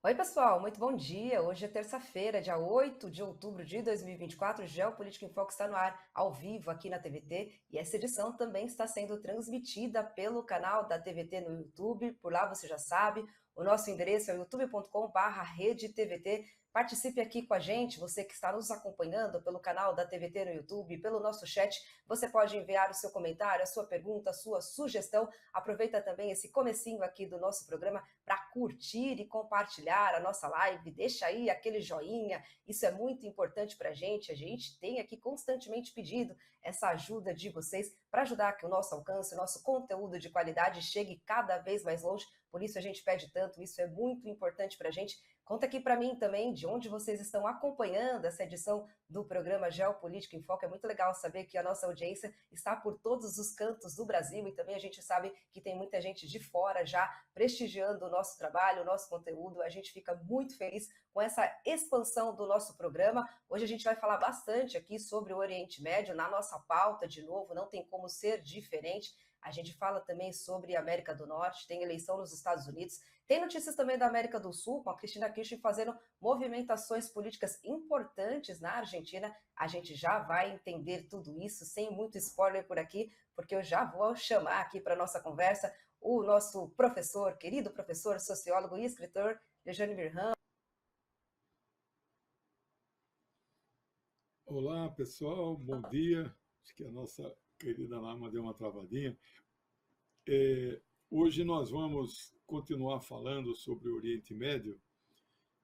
Oi, pessoal, muito bom dia. Hoje é terça-feira, dia 8 de outubro de 2024. Geopolítica em Foco está no ar, ao vivo, aqui na TVT. E essa edição também está sendo transmitida pelo canal da TVT no YouTube. Por lá você já sabe, o nosso endereço é youtube.com/redetvt. Participe aqui com a gente, você que está nos acompanhando pelo canal da TVT no YouTube, pelo nosso chat. Você pode enviar o seu comentário, a sua pergunta, a sua sugestão. Aproveita também esse comecinho aqui do nosso programa para curtir e compartilhar a nossa live. Deixa aí aquele joinha, isso é muito importante para a gente. A gente tem aqui constantemente pedido essa ajuda de vocês para ajudar que o nosso alcance, o nosso conteúdo de qualidade chegue cada vez mais longe. Por isso a gente pede tanto, isso é muito importante para a gente. Conta aqui para mim também de onde vocês estão acompanhando essa edição do programa Geopolítica em Foco. É muito legal saber que a nossa audiência está por todos os cantos do Brasil e também a gente sabe que tem muita gente de fora já prestigiando o nosso trabalho, o nosso conteúdo. A gente fica muito feliz com essa expansão do nosso programa. Hoje a gente vai falar bastante aqui sobre o Oriente Médio, na nossa pauta, de novo, não tem como ser diferente. A gente fala também sobre a América do Norte, tem eleição nos Estados Unidos, tem notícias também da América do Sul, com a Cristina Kirchner fazendo movimentações políticas importantes na Argentina. A gente já vai entender tudo isso, sem muito spoiler por aqui, porque eu já vou chamar aqui para a nossa conversa o nosso professor, querido professor, sociólogo e escritor, Lejane Birhan. Olá, pessoal, bom dia. Acho que a nossa querida Lama deu uma travadinha. Hoje nós vamos continuar falando sobre o Oriente Médio.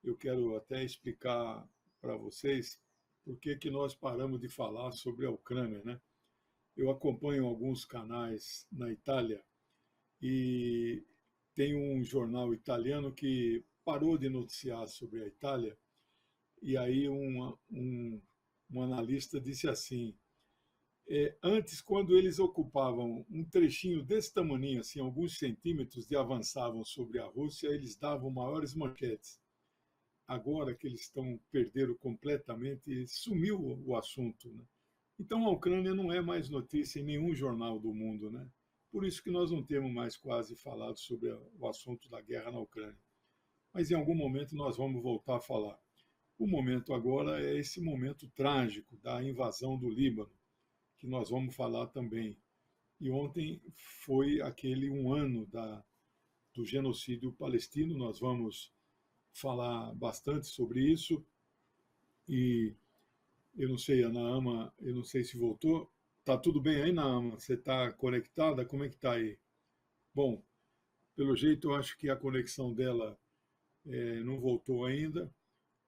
Eu quero até explicar para vocês por que nós paramos de falar sobre a Ucrânia, né? Eu acompanho alguns canais na Itália e tem um jornal italiano que parou de noticiar sobre a Itália e aí um analista disse assim: antes, quando eles ocupavam um trechinho desse tamanho, assim, alguns centímetros, e avançavam sobre a Rússia, eles davam maiores manchetes. Agora que eles perderam completamente, sumiu o assunto, né? Então a Ucrânia não é mais notícia em nenhum jornal do mundo, né? Por isso que nós não temos mais quase falado sobre o assunto da guerra na Ucrânia. Mas em algum momento nós vamos voltar a falar. O momento agora é esse momento trágico da invasão do Líbano, que nós vamos falar também. E ontem foi aquele um ano do genocídio palestino, nós vamos falar bastante sobre isso. E eu não sei, a Naama, eu não sei se voltou. Tá tudo bem aí, Naama? Você está conectada? Como é que está aí? Bom, pelo jeito eu acho que a conexão dela não voltou ainda.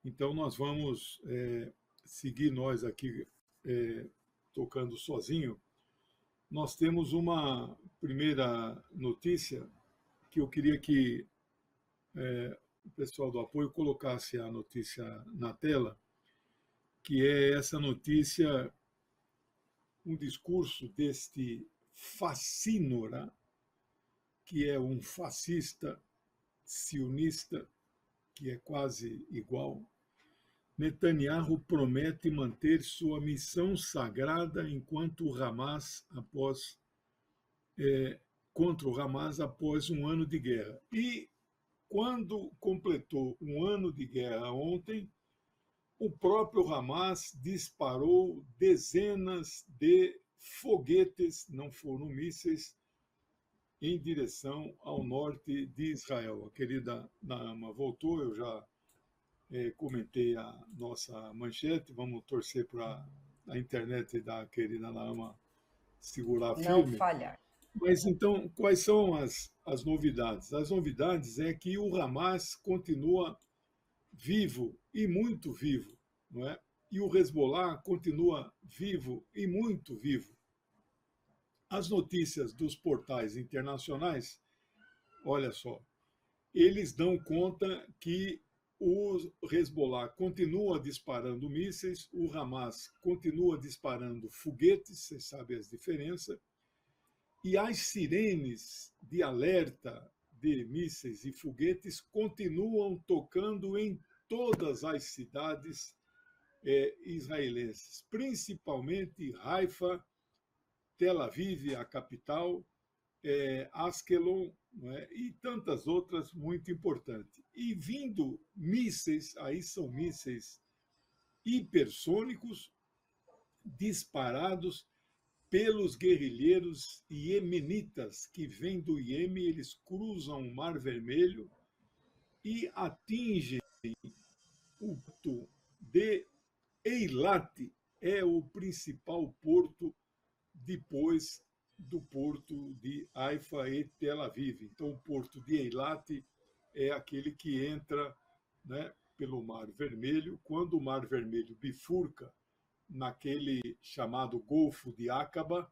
Então nós vamos seguir nós aqui tocando sozinho. Nós temos uma primeira notícia que eu queria que o pessoal do apoio colocasse a notícia na tela, que é essa notícia, um discurso deste Facínora, que é um fascista sionista, que é quase igual. Netanyahu promete manter sua missão sagrada enquanto o Hamas contra o Hamas após um ano de guerra. E quando completou um ano de guerra ontem, o próprio Hamas disparou dezenas de foguetes, não foram mísseis, em direção ao norte de Israel. A querida Naama voltou, eu já comentei a nossa manchete, vamos torcer para a internet da querida Naama segurar Não firme. falhar. Mas então, quais são as novidades? As novidades é que o Hamas continua vivo e muito vivo, não é? E o Hezbollah continua vivo e muito vivo. As notícias dos portais internacionais, olha só, eles dão conta que o Hezbollah continua disparando mísseis, o Hamas continua disparando foguetes, vocês sabem as diferenças, e as sirenes de alerta de mísseis e foguetes continuam tocando em todas as cidades israelenses, principalmente Haifa, Tel Aviv, a capital, Askelon, não é? E tantas outras muito importantes. E vindo mísseis, aí são mísseis hipersônicos disparados pelos guerrilheiros iemenitas que vêm do Iêmen, eles cruzam o Mar Vermelho e atingem o porto de Eilat, é o principal porto depois do porto de Haifa e Tel Aviv. Então, o porto de Eilat é aquele que entra, né, pelo Mar Vermelho. Quando o Mar Vermelho bifurca naquele chamado Golfo de Aqaba,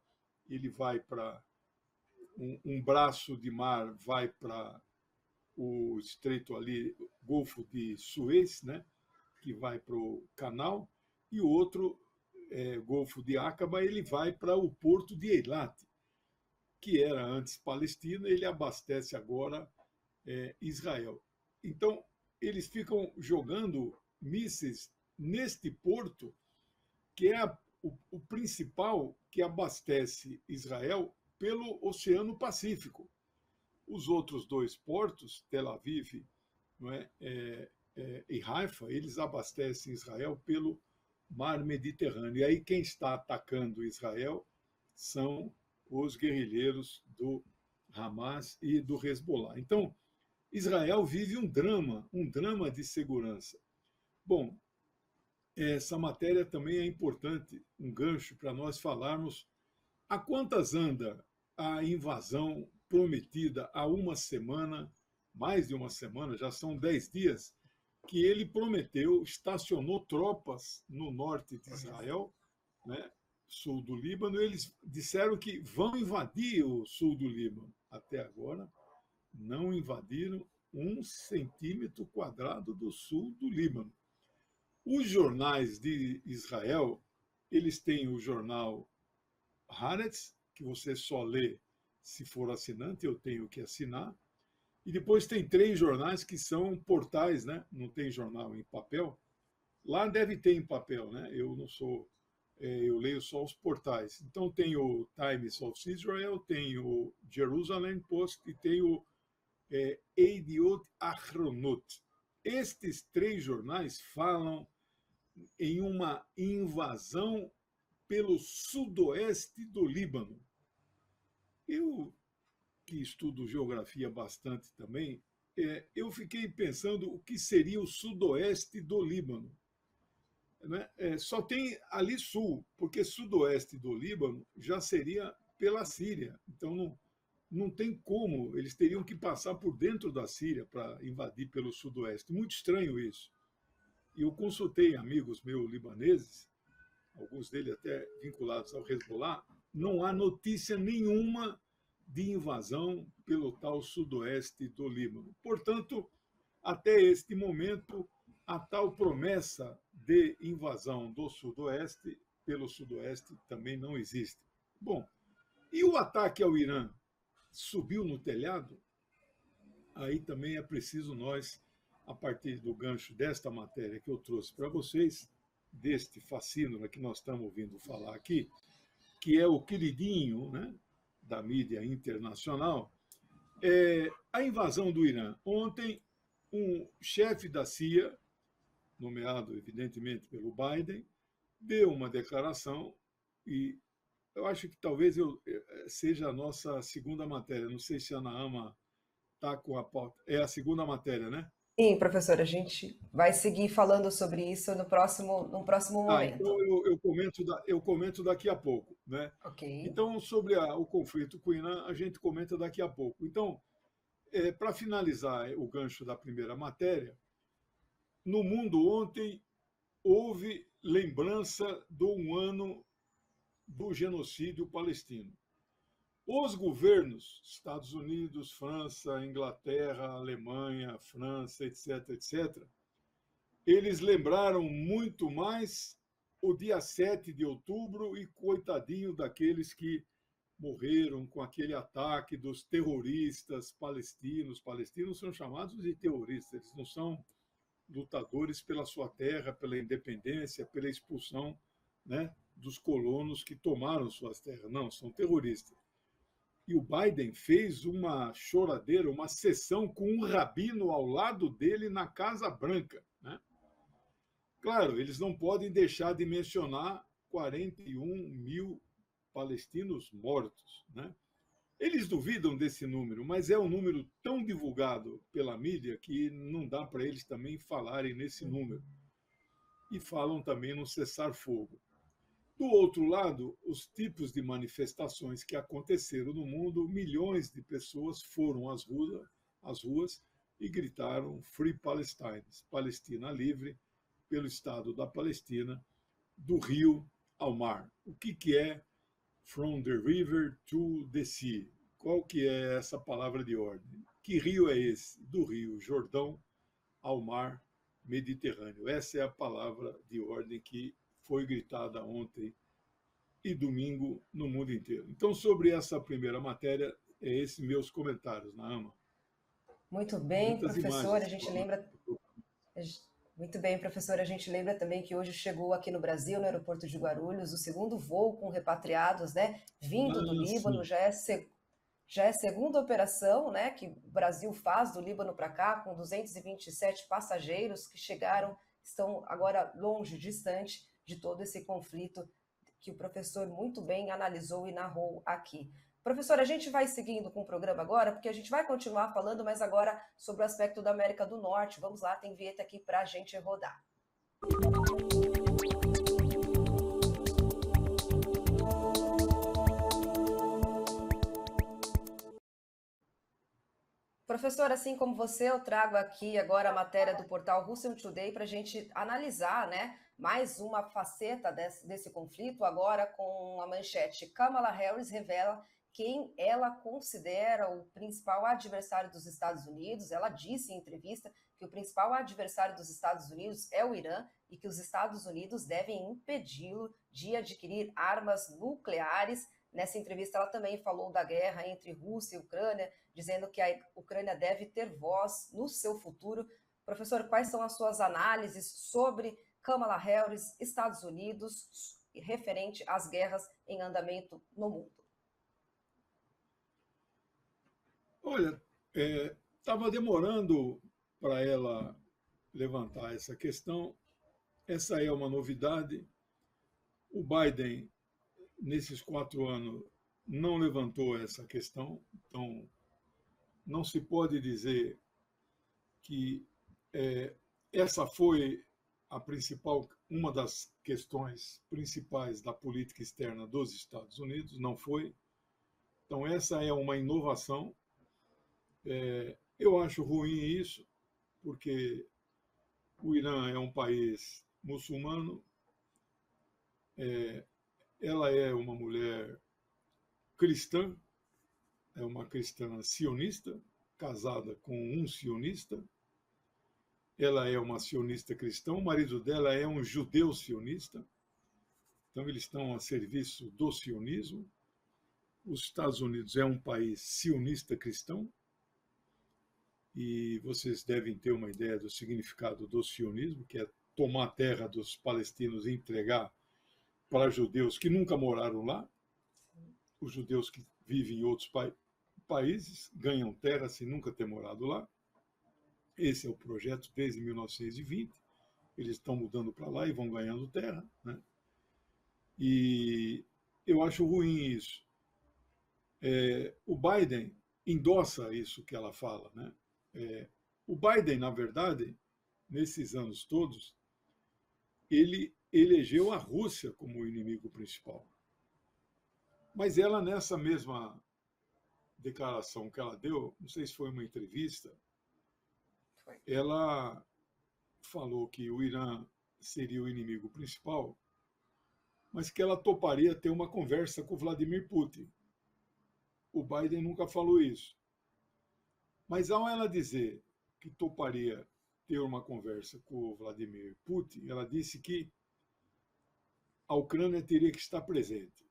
ele vai para um braço de mar, vai para o estreito ali, Golfo de Suez, né, que vai para o canal, e o outro, Golfo de Aqaba, ele vai para o porto de Eilat, que era antes Palestina, ele abastece agora Israel. Então, eles ficam jogando mísseis neste porto, que é o principal que abastece Israel pelo Oceano Pacífico. Os outros dois portos, Tel Aviv, não é, e Haifa, eles abastecem Israel pelo Mar Mediterrâneo. E aí quem está atacando Israel são os guerrilheiros do Hamas e do Hezbollah. Então, Israel vive um drama de segurança. Bom, essa matéria também é importante, um gancho para nós falarmos a quantas anda a invasão prometida há uma semana, mais de uma semana, já são 10 dias, que ele prometeu, estacionou tropas no norte de Israel, né, sul do Líbano. Eles disseram que vão invadir o sul do Líbano. Até agora, não invadiram 1 centímetro quadrado do sul do Líbano. Os jornais de Israel, eles têm o jornal Haaretz, que você só lê se for assinante, eu tenho que assinar. E depois tem 3 jornais que são portais, né? Não tem jornal em papel. Lá deve ter em papel, né? Eu não sou, eu leio só os portais. Então tem o Times of Israel, tem o Jerusalem Post e tem o Yediot Ahronot. Estes 3 jornais falam em uma invasão pelo sudoeste do Líbano. Eu, que estudo geografia bastante também, eu fiquei pensando o que seria o sudoeste do Líbano. Né? Só tem ali sul, porque sudoeste do Líbano já seria pela Síria. Então não tem como, eles teriam que passar por dentro da Síria para invadir pelo sudoeste. Muito estranho isso. E eu consultei amigos meus libaneses, alguns deles até vinculados ao Hezbollah, não há notícia nenhuma de invasão pelo tal sudoeste do Líbano. Portanto, até este momento, a tal promessa de invasão do sudoeste pelo sudoeste também não existe. Bom, e o ataque ao Irã subiu no telhado? Aí também é preciso nós, a partir do gancho desta matéria que eu trouxe para vocês, deste fascínio que nós estamos ouvindo falar aqui, que é o queridinho, né, da mídia internacional, a invasão do Irã. Ontem, um chefe da CIA, nomeado evidentemente pelo Biden, deu uma declaração, e eu acho que talvez seja a nossa segunda matéria. Não sei se a Naama está com a pauta. É a segunda matéria, né? Sim, professor, a gente vai seguir falando sobre isso no próximo Então momento. eu comento daqui a pouco, né? Ok. Então, sobre o conflito com o Irã, a gente comenta daqui a pouco. Então, para finalizar o gancho da primeira matéria, no mundo ontem houve lembrança do 1 ano do genocídio palestino. Os governos, Estados Unidos, França, Inglaterra, Alemanha, França, etc., etc., eles lembraram muito mais o dia 7 de outubro e coitadinho daqueles que morreram com aquele ataque dos terroristas palestinos. Palestinos são chamados de terroristas, eles não são lutadores pela sua terra, pela independência, pela expulsão, né, dos colonos que tomaram suas terras. Não, são terroristas. E o Biden fez uma choradeira, uma sessão com um rabino ao lado dele na Casa Branca, né? Claro, eles não podem deixar de mencionar 41 mil palestinos mortos, né? Eles duvidam desse número, mas é um número tão divulgado pela mídia que não dá para eles também falarem nesse número. E falam também no cessar-fogo. Do outro lado, os tipos de manifestações que aconteceram no mundo, milhões de pessoas foram às ruas e gritaram Free Palestine, Palestina livre, pelo Estado da Palestina, do rio ao mar. O que é From the River to the Sea? Qual que é essa palavra de ordem? Que rio é esse? Do rio Jordão ao mar Mediterrâneo. Essa é a palavra de ordem que foi gritada ontem e domingo no mundo inteiro. Então, sobre essa primeira matéria, é esses meus comentários, Naama. Muito bem, Muitas professor, a imagens. gente lembra. Muito bem, professor, a gente lembra também que hoje chegou aqui no Brasil, no aeroporto de Guarulhos, o segundo voo com repatriados, né, vindo do Líbano, Sim. já é a segunda operação, né, que o Brasil faz do Líbano para cá, com 227 passageiros que chegaram, estão agora longe, distante de todo esse conflito que o professor muito bem analisou e narrou aqui. Professor, a gente vai seguindo com o programa agora, porque a gente vai continuar falando, mas agora sobre o aspecto da América do Norte. Vamos lá, tem vinheta aqui para a gente rodar. Professor, assim como você, eu trago aqui agora a matéria do portal Russian Today para a gente analisar, né, mais uma faceta desse conflito, agora com a manchete Kamala Harris revela quem ela considera o principal adversário dos Estados Unidos. Ela disse em entrevista que o principal adversário dos Estados Unidos é o Irã e que os Estados Unidos devem impedi-lo de adquirir armas nucleares. Nessa entrevista, ela também falou da guerra entre Rússia e Ucrânia, dizendo que a Ucrânia deve ter voz no seu futuro. Professor, quais são as suas análises sobre Kamala Harris, Estados Unidos, referente às guerras em andamento no mundo? Olha, estava demorando para ela levantar essa questão. Essa é uma novidade. O Biden, nesses 4 anos, não levantou essa questão. Então, não se pode dizer que essa foi uma das questões principais da política externa dos Estados Unidos. Não foi. Então, essa é uma inovação. Eu acho ruim isso, porque o Irã é um país muçulmano, ela é uma mulher cristã, é uma cristã sionista, casada com um sionista, ela é uma sionista cristã, o marido dela é um judeu sionista, então eles estão a serviço do sionismo. Os Estados Unidos é um país sionista cristão, e vocês devem ter uma ideia do significado do sionismo, que é tomar a terra dos palestinos e entregar para judeus que nunca moraram lá. Os judeus que vivem em outros países ganham terra sem nunca ter morado lá. Esse é o projeto desde 1920. Eles estão mudando para lá e vão ganhando terra, né? E eu acho ruim isso. O Biden endossa isso que ela fala, né? O Biden, na verdade, nesses anos todos, ele elegeu a Rússia como o inimigo principal. Mas ela, nessa mesma declaração que ela deu, não sei se foi uma entrevista, ela falou que o Irã seria o inimigo principal, mas que ela toparia ter uma conversa com Vladimir Putin. O Biden nunca falou isso. Mas ao ela dizer que toparia ter uma conversa com o Vladimir Putin, ela disse que a Ucrânia teria que estar presente.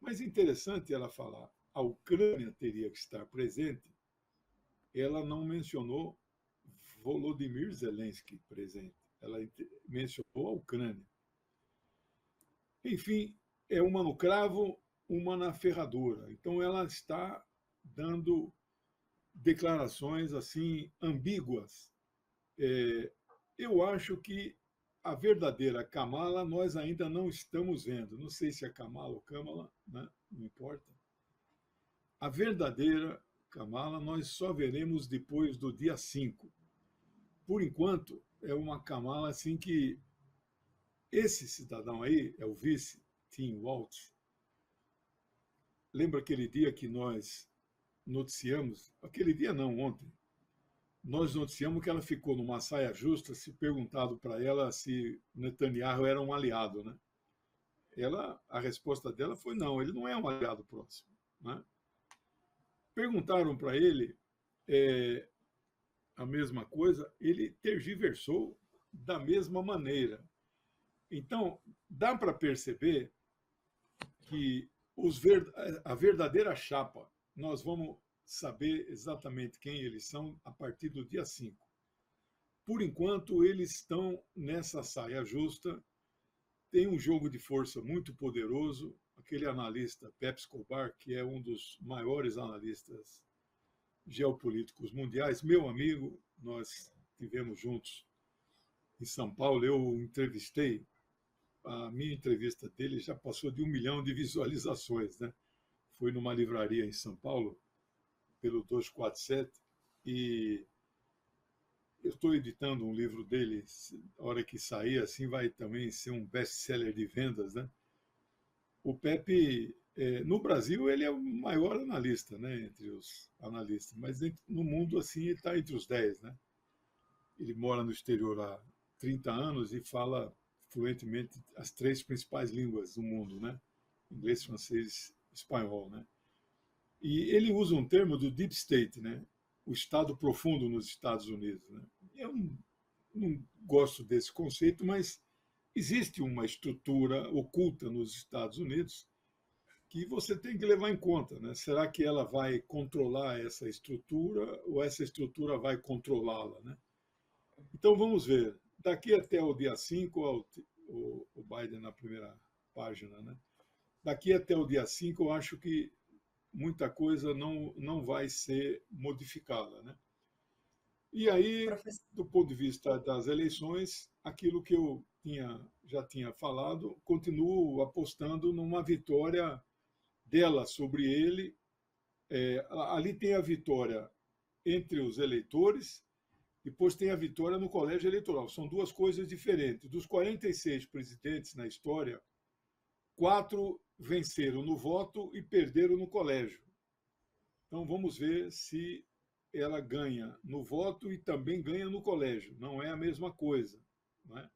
Mas é interessante ela falar, a Ucrânia teria que estar presente, ela não mencionou Volodymyr Zelensky presente, ela mencionou a Ucrânia. Enfim, é uma no cravo, uma na ferradura. Então, ela está dando declarações assim ambíguas. Eu acho que a verdadeira Kamala nós ainda não estamos vendo. Não sei se é Kamala ou Kamala, né? Não importa. A verdadeira Kamala nós só veremos depois do dia 5. Por enquanto, é uma Kamala assim que esse cidadão aí, é o vice, Tim Walz. Lembra aquele dia que nós noticiamos? Aquele dia não, ontem. Nós noticiamos que ela ficou numa saia justa se perguntado para ela se Netanyahu era um aliado, né? A resposta dela foi não, ele não é um aliado próximo, né? Perguntaram para ele a mesma coisa, ele tergiversou da mesma maneira. Então, dá para perceber que a verdadeira chapa, nós vamos saber exatamente quem eles são a partir do dia 5. Por enquanto, eles estão nessa saia justa, tem um jogo de força muito poderoso, aquele analista Pepe Escobar, que é um dos maiores analistas geopolíticos mundiais, meu amigo, nós tivemos juntos em São Paulo, eu entrevistei, a minha entrevista dele já passou de 1 milhão de visualizações, né? Foi numa livraria em São Paulo, pelo 247, e eu estou editando um livro dele, a hora que sair, assim, vai também ser um best-seller de vendas, né? O Pepe, no Brasil, ele é o maior analista, né, entre os analistas, mas no mundo, assim, ele está entre os 10, né? Ele mora no exterior há 30 anos e fala fluentemente as 3 principais línguas do mundo, né? Inglês, francês, espanhol, né? E ele usa um termo do deep state, né? O estado profundo nos Estados Unidos, né? Eu não gosto desse conceito, mas existe uma estrutura oculta nos Estados Unidos que você tem que levar em conta, né? Será que ela vai controlar essa estrutura ou essa estrutura vai controlá-la, né? Então vamos ver. Daqui até o dia 5, o Biden na primeira página, né? Daqui até o dia 5, eu acho que muita coisa não vai ser modificada, né? E aí, Professor, do ponto de vista das eleições, aquilo que eu já tinha falado, continuo apostando numa vitória dela sobre ele. Ali tem a vitória entre os eleitores, depois tem a vitória no colégio eleitoral. São 2 coisas diferentes. Dos 46 presidentes na história, 4 venceram no voto e perderam no colégio. Então vamos ver se ela ganha no voto e também ganha no colégio. Não é a mesma coisa, não é?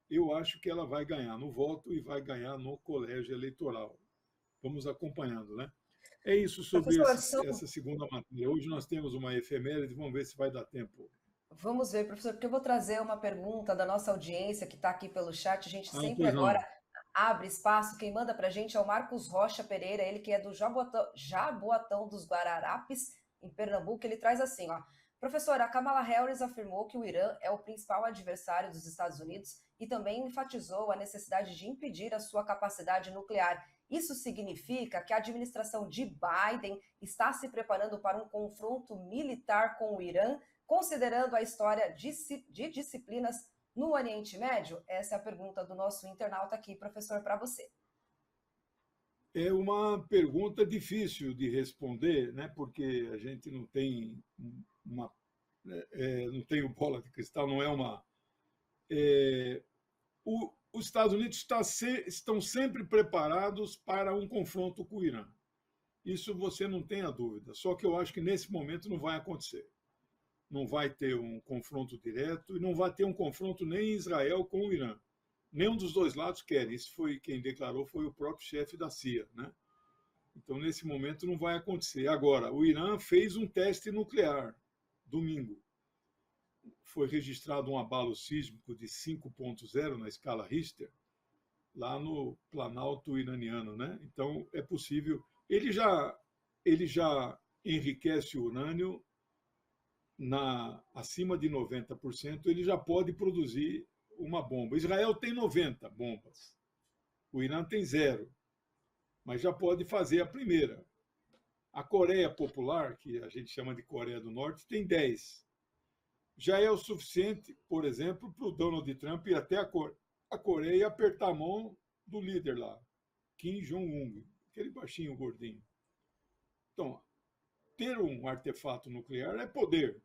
Eu acho que ela vai ganhar no voto e vai ganhar no colégio eleitoral. Vamos acompanhando, né? É isso sobre professor, essa segunda matéria. Hoje nós temos uma efeméride, vamos ver se vai dar tempo. vamos ver, professor, porque eu vou trazer uma pergunta da nossa audiência que está aqui pelo chat. A gente sempre Pois agora não. abre espaço. Quem manda para a gente é o Marcos Rocha Pereira, ele que é do Jaboatão dos Guararapes, em Pernambuco. Ele traz assim, ó. Professor, a Kamala Harris afirmou que o Irã é o principal adversário dos Estados Unidos e também enfatizou a necessidade de impedir a sua capacidade nuclear. Isso significa que a administração de Biden está se preparando para um confronto militar com o Irã, considerando a história de disciplinas no Oriente Médio? Essa é a pergunta do nosso internauta aqui, professor, para você. É uma pergunta difícil de responder, né? Porque a gente não tem não tem bola de cristal, não é uma. Os Estados Unidos estão sempre preparados para um confronto com o Irã. Isso você não tem a dúvida. Só que eu acho que nesse momento não vai acontecer. Não vai ter um confronto direto e não vai ter um confronto nem Israel com o Irã. Nenhum dos 2 lados quer. Isso foi quem declarou, foi o próprio chefe da CIA, né? Então, nesse momento, não vai acontecer. Agora, o Irã fez um teste nuclear domingo. Foi registrado um abalo sísmico de 5,0 na escala Richter, lá no Planalto iraniano, né? Então, é possível. Ele já enriquece o urânio acima de 90%, ele já pode produzir uma bomba. Israel tem 90 bombas, o Irã tem 0. mas já pode fazer a primeira. A Coreia Popular, que a gente chama de Coreia do Norte, tem 10. Já é o suficiente, por exemplo, para o Donald Trump ir até a Coreia e apertar a mão do líder lá, Kim Jong-un, aquele baixinho gordinho. Então, ter um artefato nuclear é poder.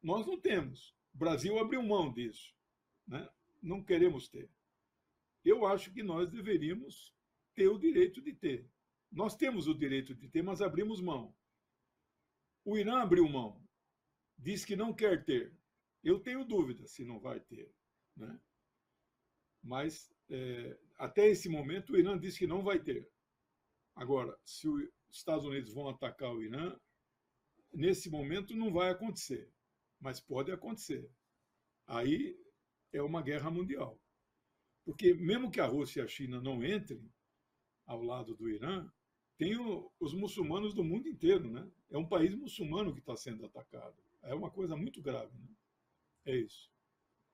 Nós não temos. O Brasil abriu mão disso, né? Não queremos ter. Eu acho que nós deveríamos ter o direito de ter. Nós temos o direito de ter, mas abrimos mão. O Irã abriu mão, diz que não quer ter. Eu tenho dúvida se não vai ter, né? Mas até esse momento o Irã diz que não vai ter. Agora, se os Estados Unidos vão atacar o Irã, nesse momento não vai acontecer, mas pode acontecer. Aí é uma guerra mundial. Porque mesmo que a Rússia e a China não entrem ao lado do Irã, tem os muçulmanos do mundo inteiro, né? É um país muçulmano que está sendo atacado. É uma coisa muito grave, né? É isso.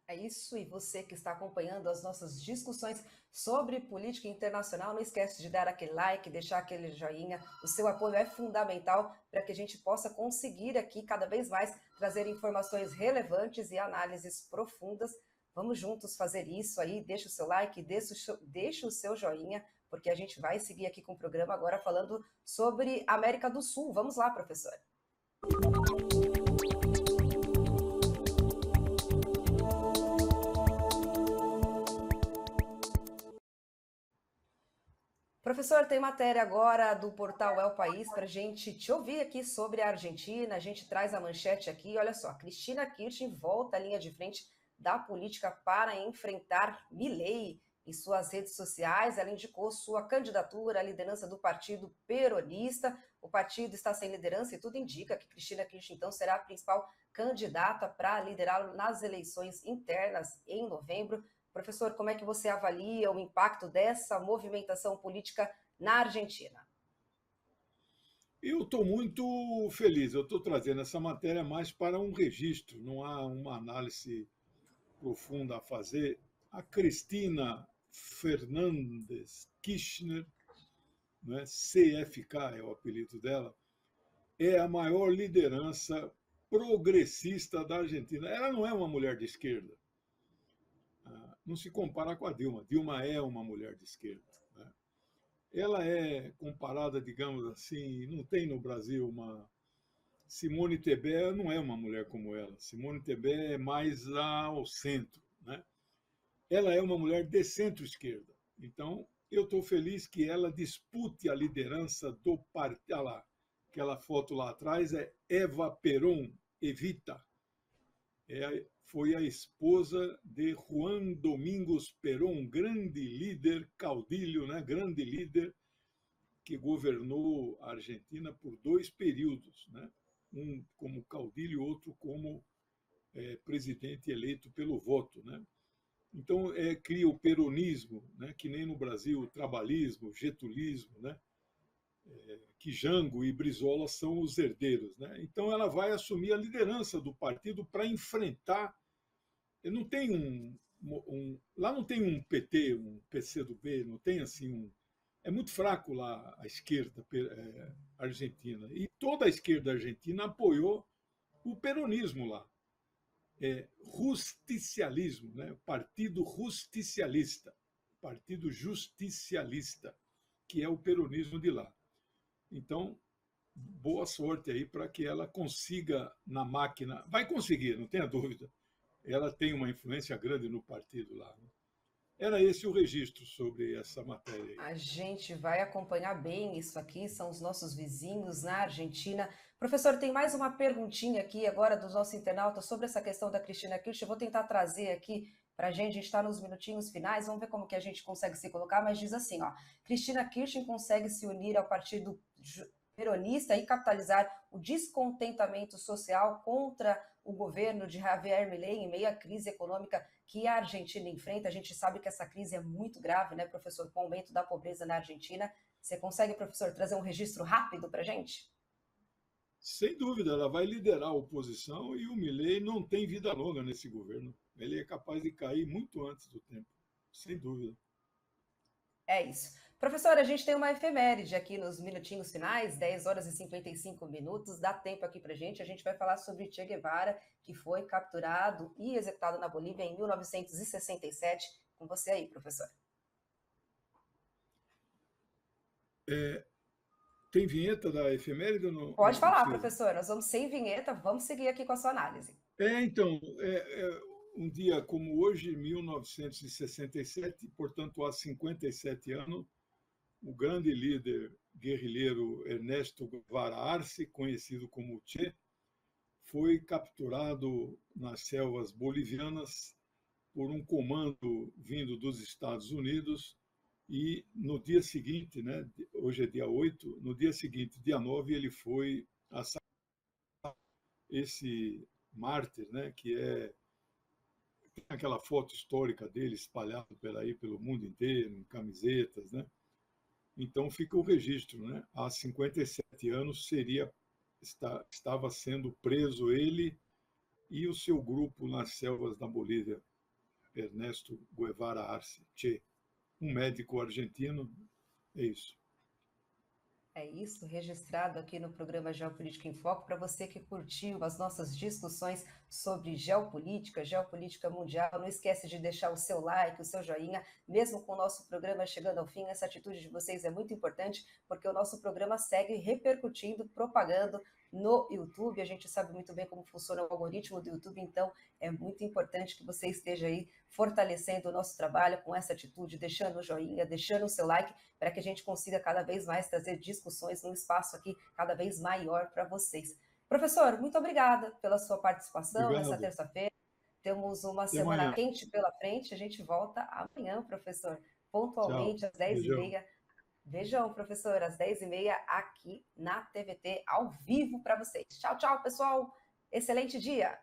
É isso, e você que está acompanhando as nossas discussões sobre política internacional, não esquece de dar aquele like, deixar aquele joinha. O seu apoio é fundamental para que a gente possa conseguir aqui cada vez mais trazer informações relevantes e análises profundas. Vamos juntos fazer isso aí, deixa o seu like, deixa o seu joinha, porque a gente vai seguir aqui com o programa agora falando sobre América do Sul. Vamos lá, professor. Professor, tem matéria agora do portal É o País para a gente te ouvir aqui sobre a Argentina. A gente traz a manchete aqui. Olha só, Cristina Kirchner volta à linha de frente da política para enfrentar Milei. Em suas redes sociais, ela indicou sua candidatura à liderança do partido peronista. O partido está sem liderança e tudo indica que Cristina Kirchner, então, será a principal candidata para liderá-lo nas eleições internas em novembro. Professor, como é que você avalia o impacto dessa movimentação política na Argentina? Eu estou muito feliz. Eu estou trazendo essa matéria mais para um registro, não há uma análise profunda a fazer. A Cristina Fernandes Kirchner, né, CFK é o apelido dela, é a maior liderança progressista da Argentina. Ela não é uma mulher de esquerda. Não se compara com a Dilma. Dilma é uma mulher de esquerda, né? Ela é comparada, digamos assim, não tem no Brasil uma. Simone Tebet não é uma mulher como ela. Simone Tebet é mais ao centro, né? Ela é uma mulher de centro-esquerda. Então, eu estou feliz que ela dispute a liderança do partido. Olha lá, aquela foto lá atrás é Eva Perón, Evita. Foi a esposa de Juan Domingos Perón, grande líder, caudilho, né? Grande líder que governou a Argentina por 2 períodos, né? Um como caudilho, outro como presidente eleito pelo voto, né? Então cria o peronismo, né? Que nem no Brasil o trabalhismo, o getulismo, né? Que Jango e Brizola são os herdeiros, né? Então ela vai assumir a liderança do partido para enfrentar. Não tem lá não tem um PT, um PCdoB, não tem assim um. É muito fraco lá a esquerda argentina. E toda a esquerda argentina apoiou o peronismo lá. Justicialismo, né? Partido Justicialista, Partido Justicialista, que é o peronismo de lá. Então, boa sorte aí para que ela consiga na máquina. Vai conseguir, não tenha dúvida. Ela tem uma influência grande no partido lá, né? Era esse o registro sobre essa matéria aí. A gente vai acompanhar bem isso aqui, são os nossos vizinhos na Argentina. Professor, tem mais uma perguntinha aqui agora dos nossos internautas sobre essa questão da Cristina Kirchner. Eu vou tentar trazer aqui para a gente está nos minutinhos finais, vamos ver como que a gente consegue se colocar, mas diz assim, ó, Cristina Kirchner consegue se unir ao partido peronista e capitalizar o descontentamento social contra o governo de Javier Milei em meio à crise econômica que a Argentina enfrenta. A gente sabe que essa crise é muito grave, né, professor, com o aumento da pobreza na Argentina. Você consegue, professor, trazer um registro rápido para a gente? Sem dúvida, ela vai liderar a oposição e o Milei não tem vida longa nesse governo. Ele é capaz de cair muito antes do tempo, sem dúvida. É isso. Professora, a gente tem uma efeméride aqui nos minutinhos finais, 10 horas e 55 minutos, dá tempo aqui para gente. A gente vai falar sobre Che Guevara, que foi capturado e executado na Bolívia em 1967. Com você aí, professor. Tem vinheta da efeméride ou não, Pode não falar, precisa? professor. Nós vamos sem vinheta, vamos seguir aqui com a sua análise. Então, um dia como hoje, 1967, portanto, há 57 anos, o grande líder guerrilheiro Ernesto Guevara Arce, conhecido como Che, foi capturado nas selvas bolivianas por um comando vindo dos Estados Unidos e no dia seguinte, né, hoje é dia 8, no dia seguinte, dia 9, ele foi assassinado. Esse mártir, né, que tem aquela foto histórica dele espalhada por aí pelo mundo inteiro, em camisetas, né? Então fica o registro, né? Há 57 anos estava sendo preso ele e o seu grupo nas selvas da Bolívia, Ernesto Guevara Arce, Che, um médico argentino, é isso. É isso, registrado aqui no programa Geopolítica em Foco, para você que curtiu as nossas discussões sobre geopolítica, geopolítica mundial. Não esquece de deixar o seu like, o seu joinha, mesmo com o nosso programa chegando ao fim. Essa atitude de vocês é muito importante, porque o nosso programa segue repercutindo, propagando no YouTube. A gente sabe muito bem como funciona o algoritmo do YouTube, então é muito importante que você esteja aí fortalecendo o nosso trabalho com essa atitude, deixando o joinha, deixando o seu like, para que a gente consiga cada vez mais trazer discussões num espaço aqui cada vez maior para vocês. Professor, muito obrigada pela sua participação nessa Obrigado. terça-feira. Temos uma Até semana amanhã. quente pela frente. A gente volta amanhã, professor, Tchau. pontualmente às 10 e Beijão. meia. Beijão, professor, às 10h30 aqui na TVT, ao vivo para vocês. Tchau, tchau, pessoal. Excelente dia.